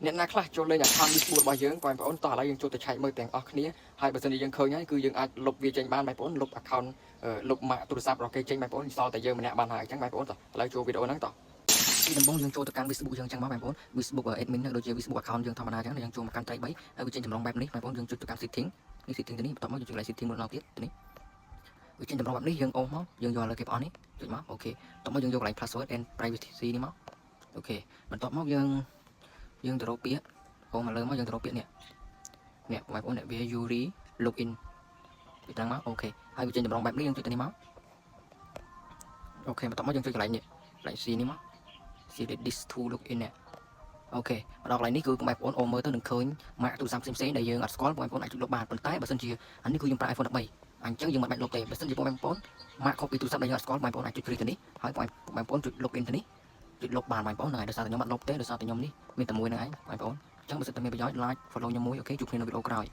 អ្នកណាខ្លះចូលលេង account Facebook របស់យើងបងប្អូនតោះឥឡូវយើងចូលទៅឆែកមើលទាំងអស់គ្នាហើយបើសិនជាយើងឃើញហើយគឺយើងអាចលុបវាចេញបានបងប្អូនលុប account លុបម៉ាកទូរស័ព្ទរបស់គេចេញបងប្អូនសល់តែយើងម្នាក់បានហើយអញ្ចឹងបងប្អូនតោះឥឡូវចូលវីដេអូហ្នឹងតោះពីដំបូងយើងចូលទៅកាន់ Facebook យើងអញ្ចឹងមកបងប្អូន Facebook admin ដូចជា Facebook account យើងធម្មតាអញ្ចឹងយើងចូលមកកាន់ត្រី3ហើយវាចេញតម្រងបែបនេះបងប្អូនយើងចុចទៅកាន់ setting នេះ setting ទៅនេះបន្ទាប់មកយើងចុចកន្លែង setting មួយដងទៀតទៅនេះវាចេញតម្រងបែបនេះយើងអូសមកយើងយកលើគេបងប្អូននេះចុចមកអូខេបន្ទាប់មកយើងយកកន្លែង password and privacy នេះមកអូខេបន្ទាប់មកយើងទៅរកពាក្យអូមកលើមកយើងទៅរកពាក្យនេះបងប្អូនអ្នកវា Yuri login ពីត្រង់មកអូខេហើយវាចេញតម្រងបែបនេះយើងចុចទៅនេះមកអូខេបន្ទាប់មកយើងចុចកន្លែងនេះកន្លែង C នេះមក select this to login នេះអូខេមកដល់កន្លែងនេះគឺបងប្អូនអូមើលទៅនឹងឃើញម៉ាកទូរស័ព្ទផ្សេងៗដែលយើងអត់ស្គាល់បងប្អូនអាចចុចលុបបានប៉ុន្តែបើសិនជាអានេះគឺយើងប្រើ iPhone 13អញ្ចឹងយើងមិនបាច់លុបទេបើសិនជាបងប្អូនម៉ាក copy ទូរស័ព្ទដែលយើងអត់ស្គាល់បងប្អូនអាចចុច create ទៅនេះហើយបងប្អូនចុច login ទៅនេះចុចលុបបានបងប្អូនហើយដោយសារតែខ្ញុំអត់លុបទេដោយសារតែខ្ញុំនេះមានតែមួយហ្នឹងឯងបងប្អូនអញ្ចឹងបើសិនតែមានប្រយោជន៍ like follow ខ្ញុំមួយអូខេជួបគ្នានៅវីដេអូក្រោយ